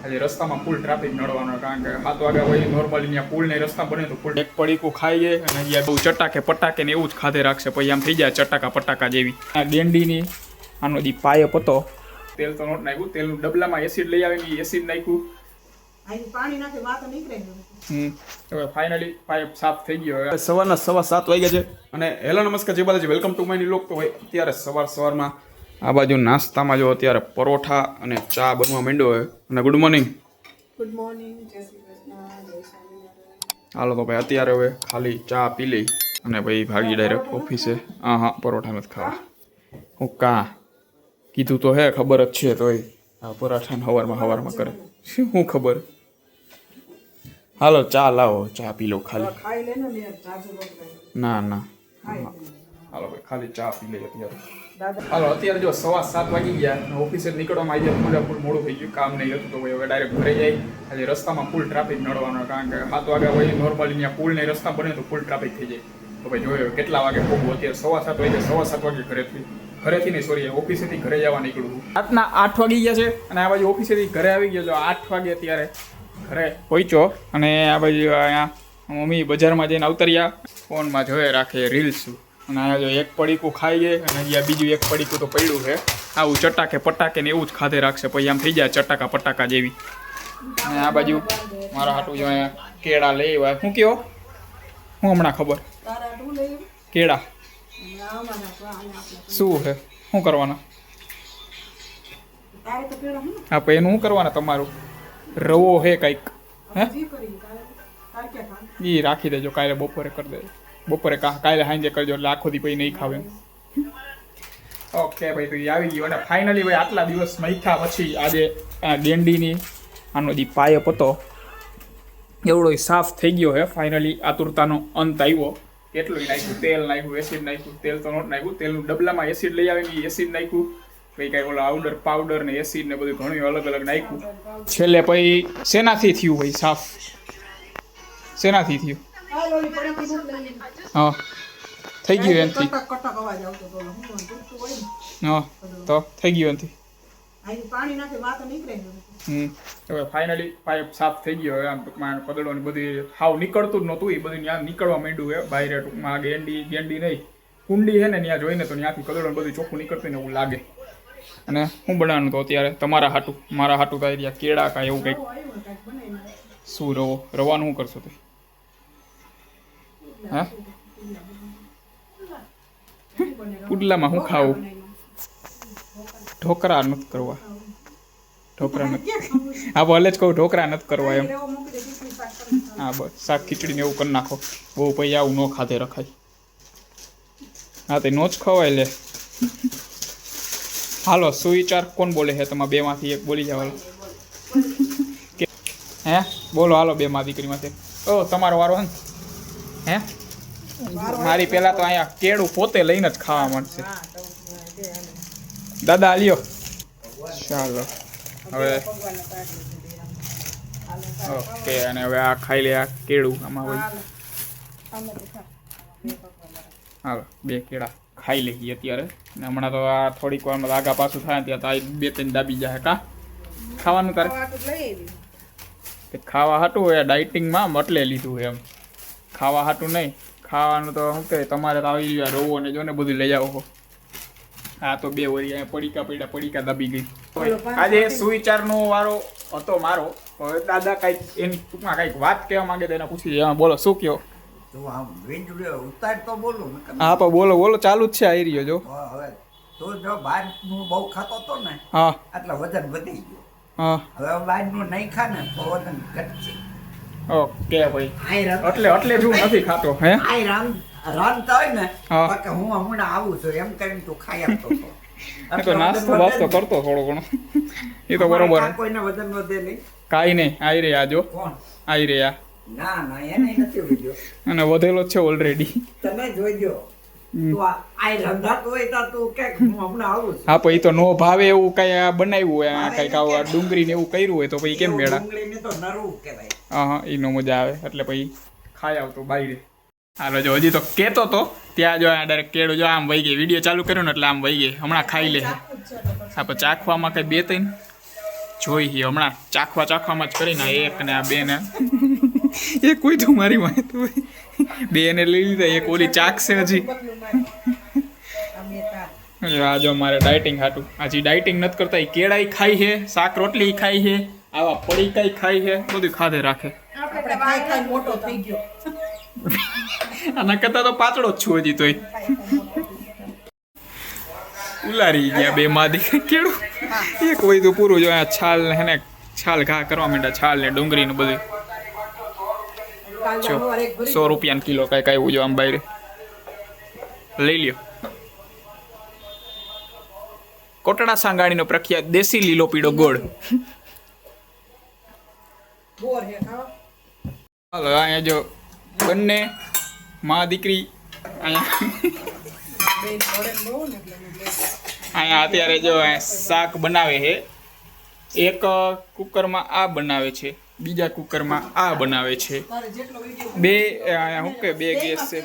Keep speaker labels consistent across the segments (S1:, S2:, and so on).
S1: આજે રસ્તામાં full traffic નડવાનો, કારણ કે 7 વાગ્યા હોય નોર્મલી ત્યાં પુલ ને રસ્તા બને તો ફૂલ એક પડીકું ખાઈ જાય અને અહીંયા બહુ ચટાકે પટાકે ને એવું જ ખાધે રાખશે, પછી આમ થઈ જાય ચટાકા પટાકા જેવી. આ ગેંડીની આનો દી પાયપ હતો, તેલ તો નોટ નાખ્યું, તેલનું ડબલામાં એસિડ લઈ આવીને એસિડ નાખ્યું, પાણી નાખી વાત નીકળે. હવે ફાઇનલી પાઇપ સાફ થઈ ગયો. સવારના 7:15 વાગ્યા છે અને હેલો નમસ્કાર જય Balaji, welcome to my new vlog. તો ભાઈ અત્યારે સવારમાં આ બાજુ નાસ્તામાં જો અત્યારે પરોઠા અને ચા બનવા માંડ્યો હોય. અને ગુડ મોર્નિંગ.
S2: ગુડ મોર્નિંગ, જય શ્રી કૃષ્ણ, જય સ્વામિનારાયણ.
S1: હાલો તો ભાઈ અત્યારે હવે ખાલી ચા પી લઈ અને ભાઈ ભાગી ડાયરેક્ટ ઓફિસે. હા પરોઠા નથી ખાવા. હું કીધું તો હે, ખબર જ છે તોય આ પરાઠાને હવારમાં કરે શું ખબર. હાલો ચા લાવો, ચા પી લો ખાલી.
S2: ખાઈ લે ને ચાર્જર વગર.
S1: ના હાલો ભાઈ ખાલી ચા પી લઈએ અત્યારે. હાલો અત્યારે જો 7:15 વાગી ગયા, ઓફિસે નીકળવામાં આવી જાય ફૂલ મોડું થઈ ગયું, કામ નહીં હતું તો ભાઈ હવે ડાયરેક્ટ ઘરે જાય. આજે રસ્તામાં ફૂલ ટ્રાફિક નડવાનો, કારણ કે 7 વાગ્યા હોય નોર્મલી ત્યાં પુલ ને રસ્તા બને તો ફૂલ ટ્રાફિક થઈ જાય. તો ભાઈ જોયો કેટલા વાગે પહોંચવું. અત્યારે 7:15 વાગે, 7:15 વાગે ઘરેથી નહીં સોરી ઓફિસેથી ઘરે જવા નીકળવું. રાતના 8 વાગી ગયા છે અને આ બાજુ ઓફિસેથી ઘરે આવી ગયો. જો 8 વાગે અત્યારે ઘરે પહોંચ્યો અને આ બાજુ અહીંયા મમ્મી બજારમાં જઈને અવતર્યા, ફોનમાં જોયે રાખે રીલ્સ. અને અહીંયા જો એક પડીકું ખાઈ જાય અને અહીંયા બીજું એક પડીકું તો પડ્યું છે. આવું ચટાકે પટાકે ને એવું જ ખાધે રાખશે, પછી આમ થઈ જાય ચટાકા પટાકા જેવી. અને આ બાજુ મારા હાટું જો અહીંયા કેળા લઈ આવ્યા. શું કયો હું હમણાં ખબર કેળા શું છે, શું કરવાના? હા પછી એનું શું કરવાના તમારું? રવો હે કંઈક હે એ રાખી દેજો, કાલે બપોરે કરી દેજો. બપોરે કાલે સાંજે કરજો એટલે આખો દી પછી નહીં ખાવે. ઓકે ભાઈ તો એ આવી ગયું. અને ફાઇનલી ભાઈ આટલા દિવસ મૈથા પછી આજે ગેંડીની આનો દી પાયપ હતો એવડો સાફ થઈ ગયો છે. ફાઇનલી આતુરતાનો અંત આવ્યો. કેટલું નાખ્યું, તેલ નાખ્યું, એસિડ નાખ્યું, તેલ તો નોટ નાખ્યું, તેલનું ડબલામાં એસિડ લઈ આવીને એસિડ નાખ્યું, પછી કાંઈ ઓલા પાવડર ને એસિડ ને બધું ઘણું અલગ અલગ નાખ્યું. છેલ્લે પછી શેનાથી થયું ભાઈ સાફ? શેનાથી થયું? હા થઈ ગયું એનાથી. હા તો થઈ ગયું એનાથી. હવે ફાઇનલી પાઇપ સાફ થઈ ગયો. આમ ટૂંકમાં પદડો ને બધી હાવ નીકળતું જ નહોતું, એ બધું ત્યાં નીકળવા માંડ્યું છે બહાર. ટૂંકમાં ગેંડી નહીં કુંડી છે ને ત્યાં જોઈને તો ત્યાંથી કદડો બધું ચોખ્ખું નીકળતું ને એવું લાગે. અને શું બનાવવાનું તો અત્યારે તમારા હાટું મારા હાટું થાય રહ્યા કેળા કાંઈ એવું કંઈક. શું રવાનું શું કરશો તે? હા પુડલામાં શું ખાવું? ઢોકરા નથી કરવા. ઢોકરા નથી. હા ભલે જ કહું ઢોકરા નથી કરવા એમ. હા બસ શાક ખીચડીને એવું કરી નાખો. બહુ પછી આવું ન ખાધે રખાય. હા તે નો જ ખવાય લે. હાલો સુવિચાર કોણ બોલે છે? તમારા બેમાંથી એક બોલી જાવ. હે બોલો હાલો બેમાં દીકરીમાંથી. ઓ તમારો વારો હે? મારી પેલા તો અહીંયા કેળું પોતે લઈને જ ખાવા મળશે. દાદા લ્યો ચાલો હવે. ઓકે અને હવે આ ખાઈ લે આ કેળું આમાં હોય. હાલો 2 કેળા ખાઈ લઈએ અત્યારે. ને હમણાં તો આ થોડીક વારમાં આગા પાછું થાય ત્યાં તો 2-3 દાબી જાય. કા ખાવાનું તારે ખાવા હાટું એ ડાયટિંગમાં મટલે લીધું એમ. ખાવા હાટું નહીં, ખાવાનું તો શું કહે તમારે તો આવી ગયા રોવો ને જો ને બધું લઈ આવો. હા તો 2 વરી અહીંયા પડીકા દાબી ગઈ. આજે સુવિચારનો વારો હતો મારો. હવે દાદા કાંઈક એની ટૂંકમાં કાંઈક વાત કહેવા માંગે તો એને પૂછી બોલો શું કહો? હા પણ બોલો ચાલુ જ છે આવી રહ્યો જો.
S3: તો જો બહારનું બહુ ખાતો હતો ને
S1: હા
S3: એટલે વજન વધી ગયું.
S1: હા
S3: હવે બહારનું નહીં ખા ને તો વજન ઘટશે.
S1: ઓકે ભાઈ એટલે જ હું નથી ખાતો. હે
S3: રાંધતા હોય ને કે હું હમણાં આવું છું એમ કરીને તું ખાઈ આપતો હતો.
S1: તો નાસ્તો બાસ્તો કરતો થોડો ઘણો એ તો બરોબર.
S3: કોઈને વજન વધે નહીં.
S1: કાંઈ નહીં આવી રહ્યા જો.
S3: કોણ
S1: આવી રહ્યા?
S3: ના એને નથી વધ્યો
S1: અને વધેલો છે ઓલરેડી.
S3: તમે જોઈજો.
S1: હા પછી તો નો ભાવે એવું કઈ બનાવ્યું હોય, કઈક આવું ડુંગળી ને એવું કર્યું હોય તો પછી કેમ મેળા? હા એ નો મજા આવે એટલે પછી ખાઈ આવતો બાયરે. હાલો જો હજી તો કેતો તો ત્યાં જો ડાયરેક્ટ કેળું જો આમ વહી ગઈ. વિડીયો ચાલુ કર્યો ને એટલે આમ વહી ગઈ. હમણાં ખાઈ લે. હા પણ ચાખવામાં કઈ 2-3 જોઈ હમણાં ચાખવામાં જ કરીને એક ને આ બે ને એ કોઈ તું મારી માહિતી હોય બે ને લઈ લીધા એક ઓલી ચાખશે હજી આ જો મારે ડાયટિંગ હાટું હજી ડાયટિંગ નથી કરતા એ કેળાઈ ખાઈ છે શાક રોટલી ખાઈ છે આવા પડીકાઈ ખાઈ છે બધું ખાધે રાખે
S2: મોટો થઈ ગયો
S1: આના કરતા તો પાતળો જ છું હજી તોય ઉલારી ગયા બે માં દીકરી કેળું એક હોય તો પૂરું જો છાલ હે ને છાલ ઘા કરવા માંડ્યા છાલ ને ડુંગળી ને બધું 100 રૂપિયા કિલો કઈ કઈ જો આમ બહાર લઈ લ્યો કોટડા સાંગાણીનો પ્રખ્યાત દેશી લીલો પીળો ગોળ હાલો અહીંયા જો બંને માં દીકરી અહીંયા અત્યારે જો શાક બનાવે છે એક કુકરમાં આ બનાવે છે બીજા કુકરમાં આ બનાવે છે બે શું કે બે ગેસ છે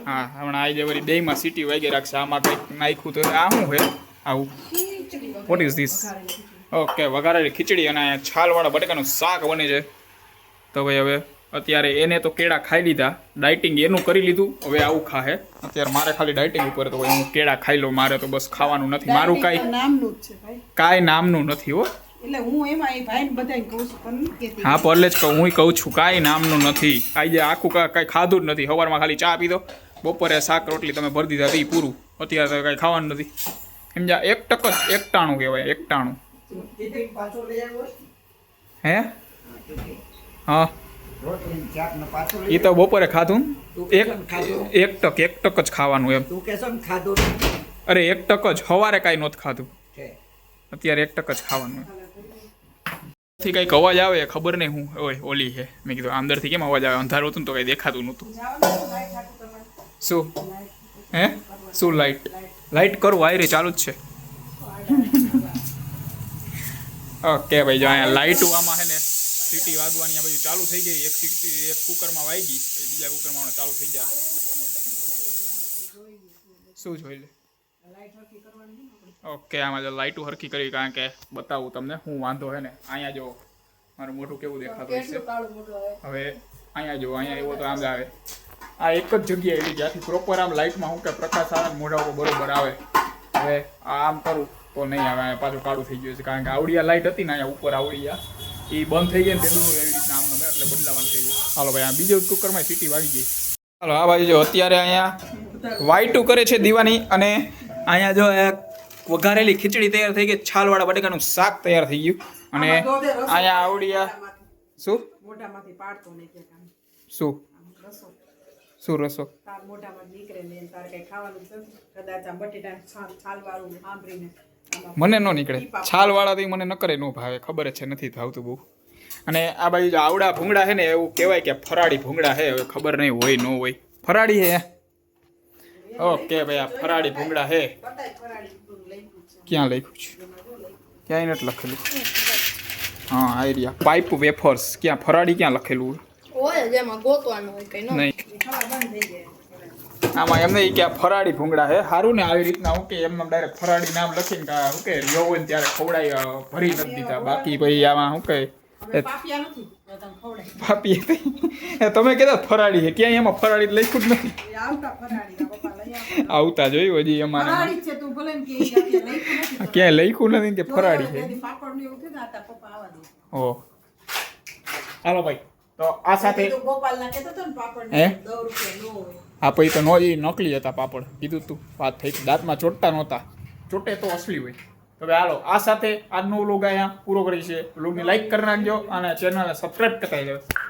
S1: હા હમણાં આવી જાય વળી બેમાં સીટી વાગી રાખશે આમાં કંઈક નાખ્યું તો આ શું છે આવું વોટ ઇઝ ધીસ ઓકે વઘારેલી ખીચડી અને અહીંયા છાલવાળા બટેકાનું શાક બને છે તો ભાઈ હવે અત્યારે એને તો કેળા ખાઈ લીધા ડાયટિંગ એનું કરી લીધું હવે આવું ખાહે અત્યારે મારે ખાલી ડાયટિંગ ઉપર તો હું કેળા ખાઈ લઉં મારે તો બસ ખાવાનું નથી મારું કાંઈ નામનું નથી હો
S2: એટલે હું એમાં એ ભાઈને બધાને કહું છું પણ કેતી
S1: હા પરલે જ કહું હું કહું છું કાંઈ નામનું નથી આજે આખું કાંઈ ખાધું જ નથી સવારમાં ખાલી ચા પીધો બપોરે શાક રોટલી તમે ભરી દીધા હતી પૂરું અત્યારે તો કાંઈ ખાવાનું નથી સમજ્યા એક ટક જ એકટાણું કહેવાય એકટાણું હે હા એ તો બપોરે ખાધું એક ટક જ ખાવાનું એમ અરે એક ટક જ સવારે કાંઈ નહોતું ખાધું અત્યારે એક ટક જ ખાવાનું થી કંઈક અવાજ આવે ખબર નહીં હું ઓય ઓલી છે મેં કીધું અંદરથી કેમ અવાજ આવે અંધારું હતું ને તો કંઈ દેખાતું નહોતું શું હે શું લાઈટ કરું આયરે ચાલુ જ છે ઓકે ભાઈ જો અહીંયા લાઈટું આમાં છે ને સીટી વાગવાની આ બધું ચાલુ થઈ ગઈ એક સીટી એક કુકરમાં વાગી બીજા કુકરમાં ચાલુ થઈ જાય શું જોઈ લે ઓકે આમાં જો લાઇટું હરખી કરી કારણ કે બતાવું તમને હું વાંધો છે ને અહીંયા જો મારું મોઢું કેવું દેખાતું હશે હવે અહીંયા જો અહીંયા એવો તો આમ જ આવે આ એક જ જગ્યાએ એવી જ્યાંથી પ્રોપર આમ લાઇટમાં હું કે પ્રકાશ આવે મોઢા ઉપર બરોબર આવે હવે આમ કરું તો નહીં આવે પાછું કાળું થઈ ગયું છે કારણ કે આવડિયા લાઇટ હતી ને અહીંયા ઉપર આવડિયા એ બંધ થઈ ગઈ ને તેનું એવી રીતના આમ નમે એટલે બદલાવાનું થઈ ગયું હાલો ભાઈ આ બીજો કુકરમાં સીટી વાગી ગઈ હાલો આ બાજુ જો અત્યારે અહીંયા વાઈટું કરે છે દીવાની અને અહીંયા જો વઘારેલી ખીચડી તૈયાર થઈ ગઈ છાલવાળા બટેકાનું શાક તૈયાર થઈ ગયું અને અહીંયા આવડિયા શું
S2: મોઢામાંથી પાડતો નહીં કે કામ
S1: શું
S2: રસો
S1: શું રસો
S2: તાર મોઢામાં નીકળે ને તારે કઈ ખાવાનું નથી કદાચ આ બટેટા છાલ વાળું સાંભળીને
S1: મને ન નીકળે છાલવાળા મને ન કરે ન ભાવે ખબર છે નથી ભાવતું બહુ અને આ બાજુ આવડા ભૂંગળા છે ને એવું કહેવાય કે ફરાળી ભૂંગળા છે હવે ખબર નહીં હોય ન હોય ફરાળી હે ઓકે ભાઈ આ ફરાળી ભૂંગળા હે ક્યાં લખ્યું છે ક્યાંય નથી લખેલું હા આઈડિયા પાઇપ વેફર્સ ક્યાં ફરાળી ક્યાં લખેલું
S4: હોય જેમાં ગોતવાનું હોય કઈ
S1: નહીં આમાં એમને કે આ ફરાળી ભૂંગળા હે સારું ને આવી રીતના હું કે એમને ડાયરેક્ટ ફરાળી નામ લખીને કે શું કે લો હોય ને ત્યારે ખવડાવી ભરી નથી દીધા બાકી ભાઈ આમાં શું કહે પાપી તમે કહેતા ફરાળી છે ક્યાંય એમાં ફરાળી લખ્યું જ નથી આવતા જોયું હજી અમારે ક્યાંય લખ્યું નથી કે ફરાળી છે ઓ હાલો ભાઈ તો આ સાથે હે હા પછી તો નો એ નકલી હતા પાપડ કીધું તું વાત થઈ દાંતમાં ચોટતા નહોતા ચોટે તો અસલી હોય તો હવે હાલો આ સાથે આજનો વ્લોગ અહીંયા પૂરો કરી છે વ્લોગને લાઈક કરી નાખજો અને ચેનલને સબસ્ક્રાઈબ કરતા જાઓ